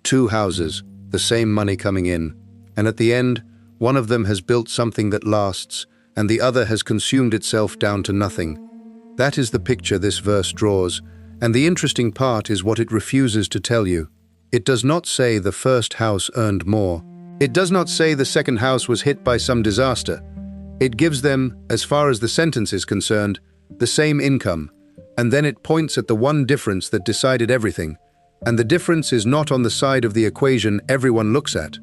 two houses, the same money coming in, and at the end, one of them has built something that lasts, and the other has consumed itself down to nothing. That is the picture this verse draws, and the interesting part is what it refuses to tell you. It does not say the first house earned more. It does not say the second house was hit by some disaster. It gives them, as far as the sentence is concerned, the same income, and then it points at the one difference that decided everything, and the difference is not on the side of the equation everyone looks at.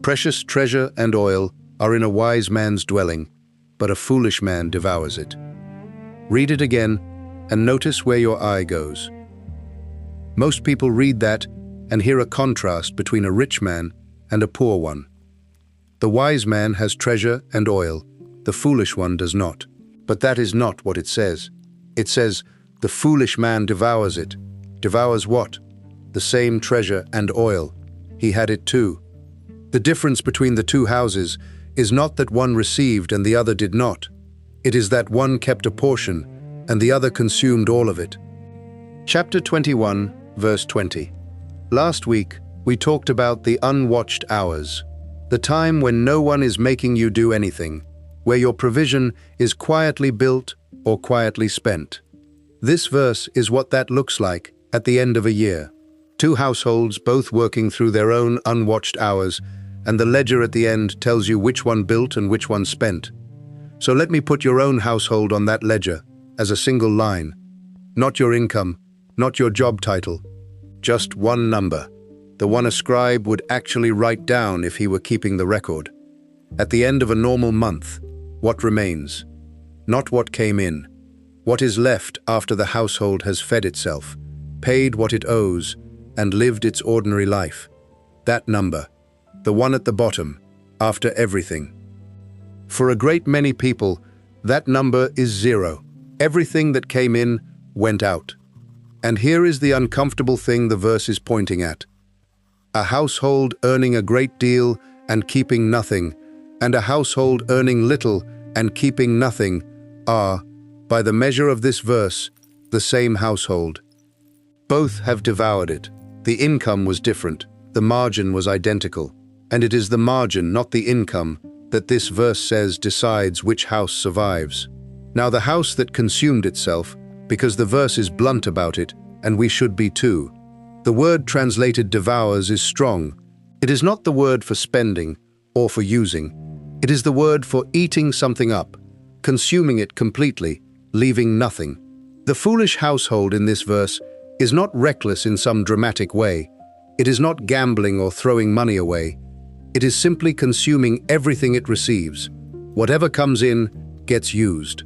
Precious treasure and oil are in a wise man's dwelling, but a foolish man devours it. Read it again, and notice where your eye goes. Most people read that and hear a contrast between a rich man and a poor one. The wise man has treasure and oil, the foolish one does not. But that is not what it says. It says, the foolish man devours it. Devours what? The same treasure and oil. He had it too. The difference between the two houses is not that one received and the other did not. It is that one kept a portion and the other consumed all of it. Chapter 21, verse 20. Last week, we talked about the unwatched hours, the time when no one is making you do anything, where your provision is quietly built or quietly spent. This verse is what that looks like at the end of a year. Two households both working through their own unwatched hours, and the ledger at the end tells you which one built and which one spent. So let me put your own household on that ledger as a single line. Not your income, not your job title, just one number, the one a scribe would actually write down if he were keeping the record. At the end of a normal month, what remains? Not what came in. What is left after the household has fed itself, paid what it owes, and lived its ordinary life. That number, the one at the bottom, after everything. For a great many people, that number is zero. Everything that came in went out. And here is the uncomfortable thing the verse is pointing at. A household earning a great deal and keeping nothing, and a household earning little and keeping nothing are, by the measure of this verse, the same household. Both have devoured it. The income was different, the margin was identical, and it is the margin, not the income, that this verse says decides which house survives. Now the house that consumed itself, because the verse is blunt about it, and we should be too. The word translated devours is strong. It is not the word for spending or for using. It is the word for eating something up, consuming it completely, leaving nothing. The foolish household in this verse is not reckless in some dramatic way. It is not gambling or throwing money away. It is simply consuming everything it receives. Whatever comes in gets used.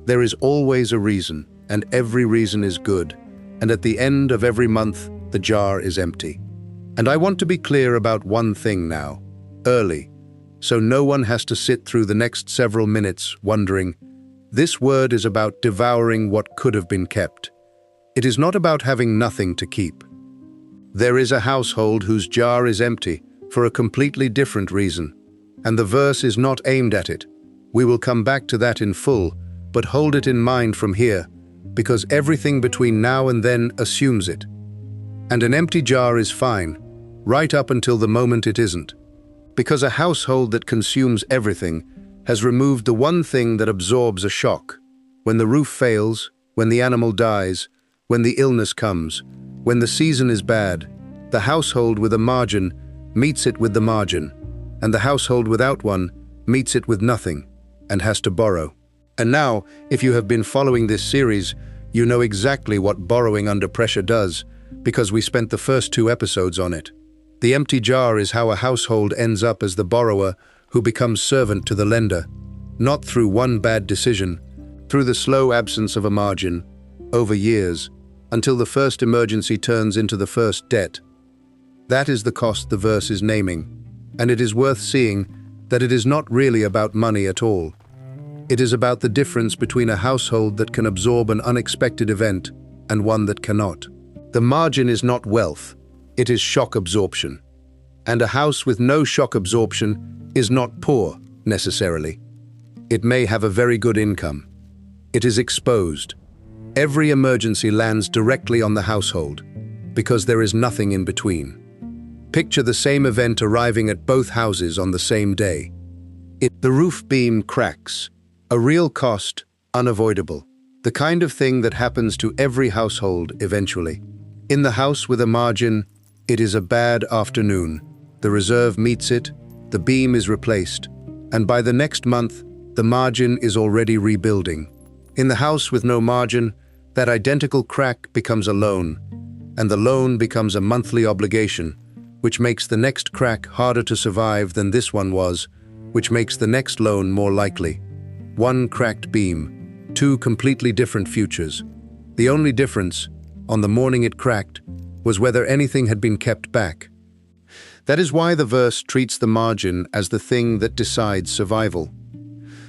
There is always a reason, and every reason is good. And at the end of every month, the jar is empty. And I want to be clear about one thing now, early, so no one has to sit through the next several minutes wondering, this word is about devouring what could have been kept. It is not about having nothing to keep. There is a household whose jar is empty for a completely different reason, and the verse is not aimed at it. We will come back to that in full, but hold it in mind from here, because everything between now and then assumes it. And an empty jar is fine, right up until the moment it isn't. Because a household that consumes everything has removed the one thing that absorbs a shock. When the roof fails, when the animal dies, when the illness comes, when the season is bad, the household with a margin meets it with the margin, and the household without one meets it with nothing, and has to borrow. And now, if you have been following this series, you know exactly what borrowing under pressure does, because we spent the first 2 episodes on it. The empty jar is how a household ends up as the borrower who becomes servant to the lender, not through one bad decision, through the slow absence of a margin, over years, until the first emergency turns into the first debt. That is the cost the verse is naming, and it is worth seeing that it is not really about money at all. It is about the difference between a household that can absorb an unexpected event and one that cannot. The margin is not wealth, it is shock absorption. And a house with no shock absorption is not poor, necessarily. It may have a very good income. It is exposed. Every emergency lands directly on the household, because there is nothing in between. Picture the same event arriving at both houses on the same day. The roof beam cracks. A real cost, unavoidable. The kind of thing that happens to every household eventually. In the house with a margin, it is a bad afternoon. The reserve meets it, the beam is replaced, and by the next month, the margin is already rebuilding. In the house with no margin, that identical crack becomes a loan, and the loan becomes a monthly obligation, which makes the next crack harder to survive than this one was, which makes the next loan more likely. One cracked beam, two completely different futures. The only difference, on the morning it cracked, was whether anything had been kept back. That is why the verse treats the margin as the thing that decides survival.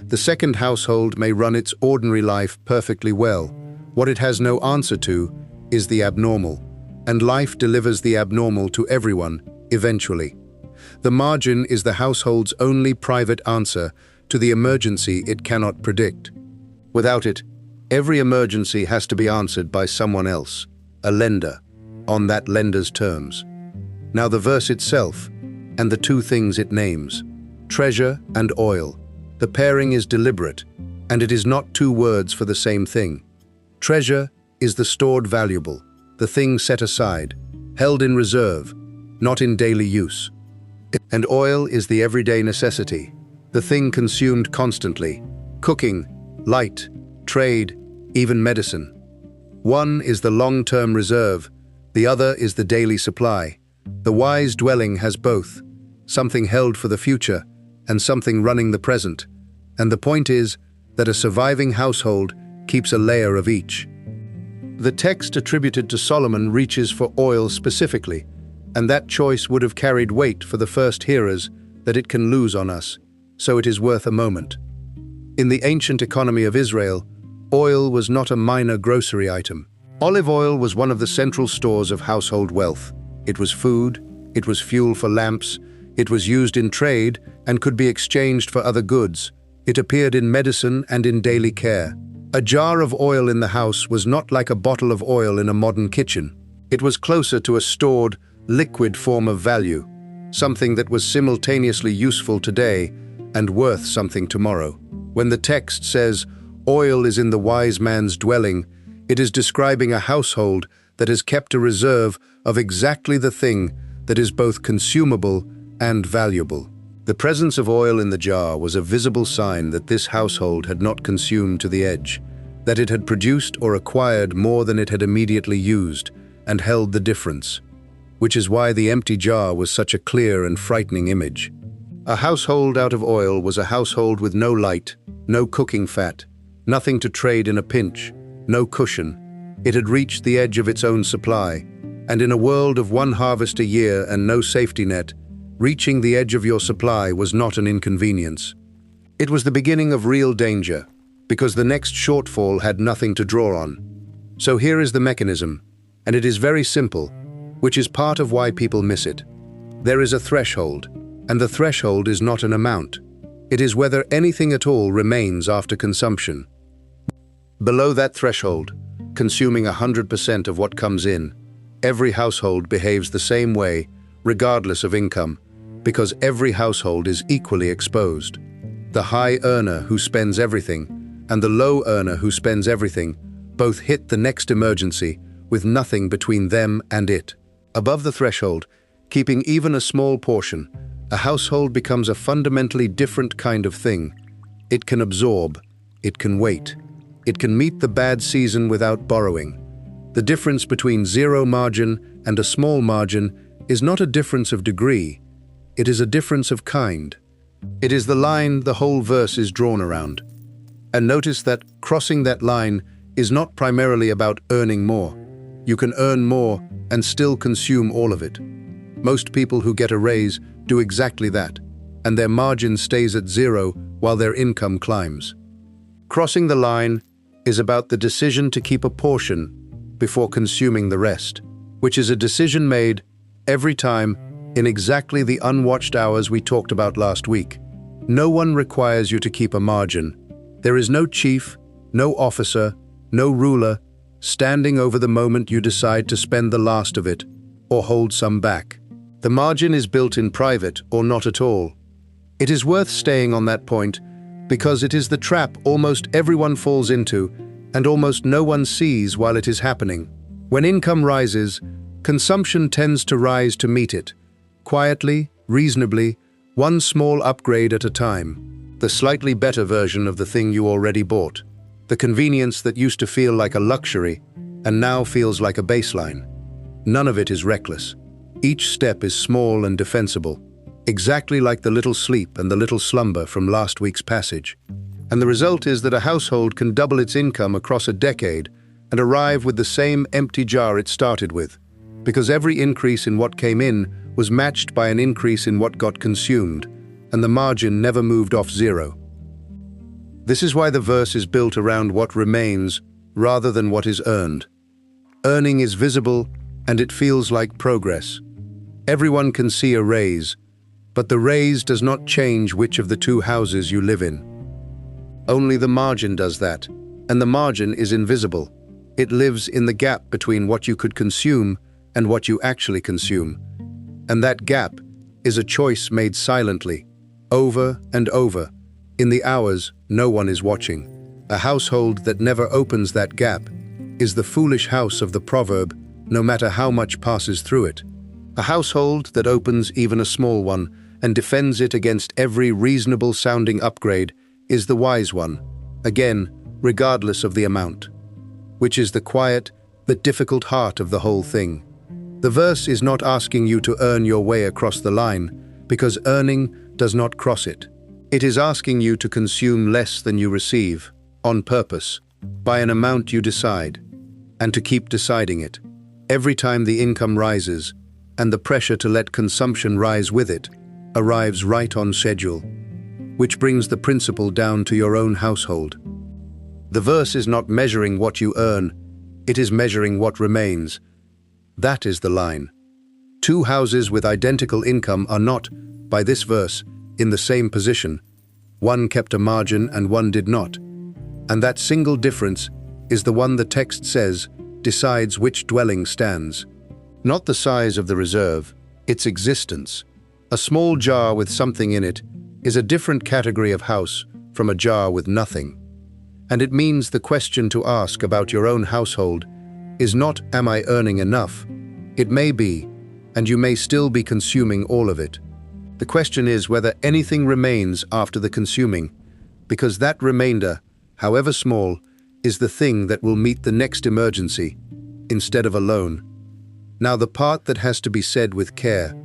The second household may run its ordinary life perfectly well. What it has no answer to is the abnormal, and life delivers the abnormal to everyone, eventually. The margin is the household's only private answer to the emergency it cannot predict. Without it, every emergency has to be answered by someone else, a lender, on that lender's terms. Now the verse itself, and the two things it names, treasure and oil, the pairing is deliberate, and it is not two words for the same thing. Treasure is the stored valuable, the thing set aside, held in reserve, not in daily use. And oil is the everyday necessity, the thing consumed constantly, cooking, light, trade, even medicine. One is the long-term reserve, the other is the daily supply. The wise dwelling has both, something held for the future and something running the present. And the point is that a surviving household keeps a layer of each. The text attributed to Solomon reaches for oil specifically, and that choice would have carried weight for the first hearers that it can lose on us, so it is worth a moment. In the ancient economy of Israel, oil was not a minor grocery item. Olive oil was one of the central stores of household wealth. It was food, it was fuel for lamps, it was used in trade and could be exchanged for other goods. It appeared in medicine and in daily care. A jar of oil in the house was not like a bottle of oil in a modern kitchen. It was closer to a stored, liquid form of value, something that was simultaneously useful today and worth something tomorrow. When the text says, "Oil is in the wise man's dwelling," it is describing a household that has kept a reserve of exactly the thing that is both consumable and valuable. The presence of oil in the jar was a visible sign that this household had not consumed to the edge, that it had produced or acquired more than it had immediately used, and held the difference, which is why the empty jar was such a clear and frightening image. A household out of oil was a household with no light, no cooking fat, nothing to trade in a pinch, no cushion. It had reached the edge of its own supply, and in a world of one harvest a year and no safety net, reaching the edge of your supply was not an inconvenience. It was the beginning of real danger, because the next shortfall had nothing to draw on. So here is the mechanism, and it is very simple, which is part of why people miss it. There is a threshold, and the threshold is not an amount. It is whether anything at all remains after consumption. Below that threshold, consuming 100% of what comes in, every household behaves the same way, regardless of income, because every household is equally exposed. The high earner who spends everything and the low earner who spends everything both hit the next emergency with nothing between them and it. Above the threshold, keeping even a small portion, a household becomes a fundamentally different kind of thing. It can absorb, it can wait, it can meet the bad season without borrowing. The difference between zero margin and a small margin is not a difference of degree, it is a difference of kind. It is the line the whole verse is drawn around. And notice that crossing that line is not primarily about earning more. You can earn more and still consume all of it. Most people who get a raise do exactly that, and their margin stays at zero while their income climbs. Crossing the line is about the decision to keep a portion before consuming the rest, which is a decision made every time in exactly the unwatched hours we talked about last week. No one requires you to keep a margin. There is no chief, no officer, no ruler standing over the moment you decide to spend the last of it or hold some back. The margin is built in private or not at all. It is worth staying on that point because it is the trap almost everyone falls into and almost no one sees while it is happening. When income rises, consumption tends to rise to meet it, quietly, reasonably, one small upgrade at a time. The slightly better version of the thing you already bought. The convenience that used to feel like a luxury and now feels like a baseline. None of it is reckless. Each step is small and defensible, exactly like the little sleep and the little slumber from last week's passage. And the result is that a household can double its income across a decade and arrive with the same empty jar it started with, because every increase in what came in was matched by an increase in what got consumed, and the margin never moved off zero. This is why the verse is built around what remains rather than what is earned. Earning is visible and it feels like progress. Everyone can see a raise, but the raise does not change which of the two houses you live in. Only the margin does that, and the margin is invisible. It lives in the gap between what you could consume and what you actually consume. And that gap is a choice made silently, over and over, in the hours no one is watching. A household that never opens that gap is the foolish house of the proverb, no matter how much passes through it. A household that opens even a small one and defends it against every reasonable-sounding upgrade is the wise one, again, regardless of the amount, which is the quiet, the difficult heart of the whole thing. The verse is not asking you to earn your way across the line, because earning does not cross it. It is asking you to consume less than you receive, on purpose, by an amount you decide, and to keep deciding it. Every time the income rises, and the pressure to let consumption rise with it, arrives right on schedule, which brings the principle down to your own household. The verse is not measuring what you earn, it is measuring what remains. That is the line. Two houses with identical income are not, by this verse, in the same position. One kept a margin and one did not. And that single difference is the one the text says decides which dwelling stands. Not the size of the reserve, its existence. A small jar with something in it is a different category of house from a jar with nothing. And it means the question to ask about your own household is not, am I earning enough? It may be, and you may still be consuming all of it. The question is whether anything remains after the consuming, because that remainder, however small, is the thing that will meet the next emergency, instead of a loan. Now the part that has to be said with care,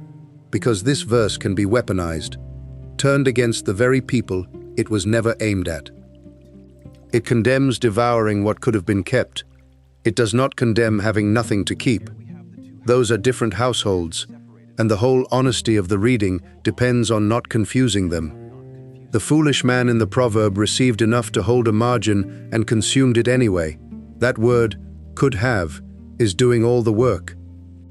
because this verse can be weaponized, turned against the very people it was never aimed at. It condemns devouring what could have been kept. It does not condemn having nothing to keep. Those are different households, and the whole honesty of the reading depends on not confusing them. The foolish man in the proverb received enough to hold a margin and consumed it anyway. That word, could have, is doing all the work.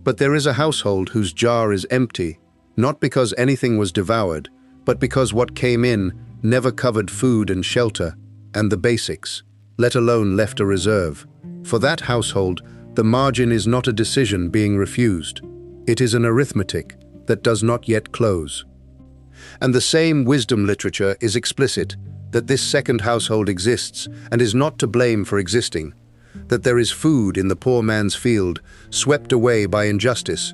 But there is a household whose jar is empty, not because anything was devoured, but because what came in never covered food and shelter, and the basics, let alone left a reserve. For that household, the margin is not a decision being refused. It is an arithmetic that does not yet close. And the same wisdom literature is explicit that this second household exists and is not to blame for existing, that there is food in the poor man's field, swept away by injustice,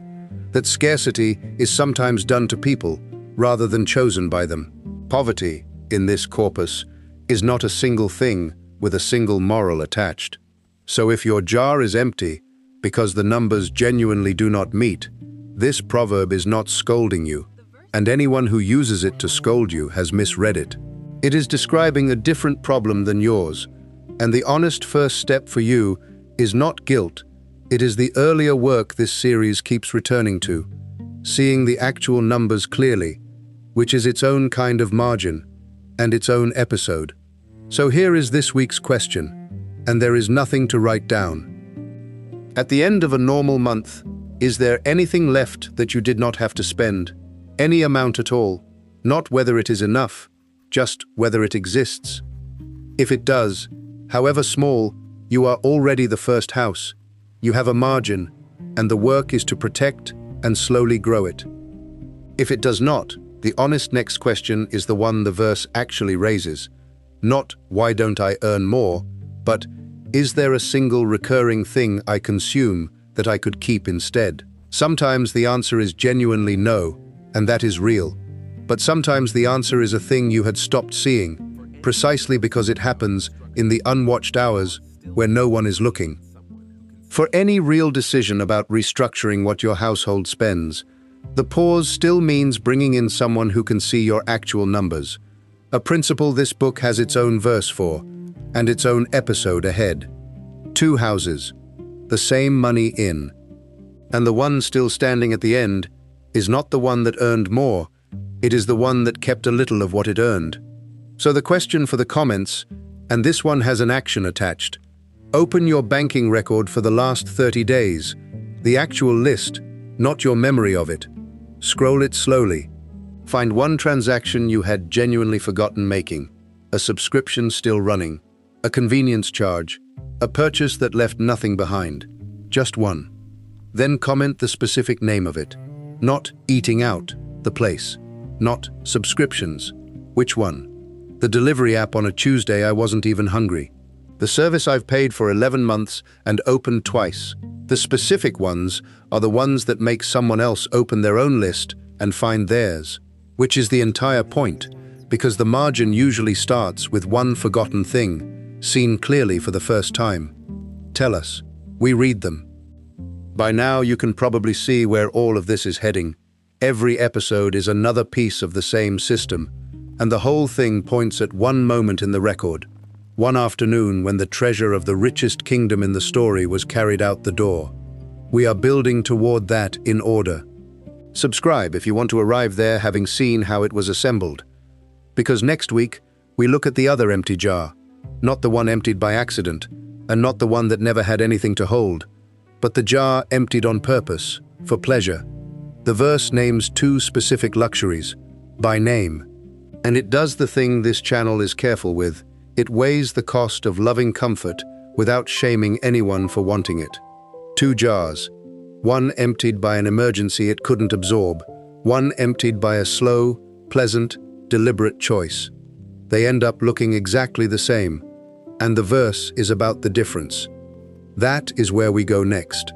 that scarcity is sometimes done to people rather than chosen by them. Poverty, in this corpus, is not a single thing with a single moral attached. So if your jar is empty because the numbers genuinely do not meet, this proverb is not scolding you, and anyone who uses it to scold you has misread it. It is describing a different problem than yours, and the honest first step for you is not guilt. It is the earlier work this series keeps returning to, seeing the actual numbers clearly, which is its own kind of margin and its own episode. So here is this week's question, and there is nothing to write down. At the end of a normal month, is there anything left that you did not have to spend? Any amount at all, not whether it is enough, just whether it exists. If it does, however small, you are already the first house. You have a margin, and the work is to protect and slowly grow it. If it does not, the honest next question is the one the verse actually raises. Not, why don't I earn more, but, is there a single recurring thing I consume that I could keep instead? Sometimes the answer is genuinely no, and that is real. But sometimes the answer is a thing you had stopped seeing, precisely because it happens in the unwatched hours where no one is looking. For any real decision about restructuring what your household spends, the pause still means bringing in someone who can see your actual numbers, a principle this book has its own verse for, and its own episode ahead. 2 houses, the same money in, and the one still standing at the end is not the one that earned more, it is the one that kept a little of what it earned. So the question for the comments, and this one has an action attached. Open your banking record for the last 30 days, the actual list, not your memory of it. Scroll it slowly. Find one transaction you had genuinely forgotten making, a subscription still running, a convenience charge, a purchase that left nothing behind. Just one. Then comment the specific name of it. Not eating out, the place. Not subscriptions. Which one? The delivery app on a Tuesday I wasn't even hungry. The service I've paid for 11 months and opened twice. The specific ones are the ones that make someone else open their own list and find theirs, which is the entire point, because the margin usually starts with one forgotten thing, seen clearly for the first time. Tell us. We read them. By now you can probably see where all of this is heading. Every episode is another piece of the same system, and the whole thing points at one moment in the record. One afternoon when the treasure of the richest kingdom in the story was carried out the door. We are building toward that in order. Subscribe if you want to arrive there having seen how it was assembled. Because next week, we look at the other empty jar, not the one emptied by accident, and not the one that never had anything to hold, but the jar emptied on purpose, for pleasure. The verse names 2 specific luxuries, by name, and it does the thing this channel is careful with. It weighs the cost of loving comfort without shaming anyone for wanting it. 2 jars, one emptied by an emergency it couldn't absorb, one emptied by a slow, pleasant, deliberate choice. They end up looking exactly the same, and the verse is about the difference. That is where we go next.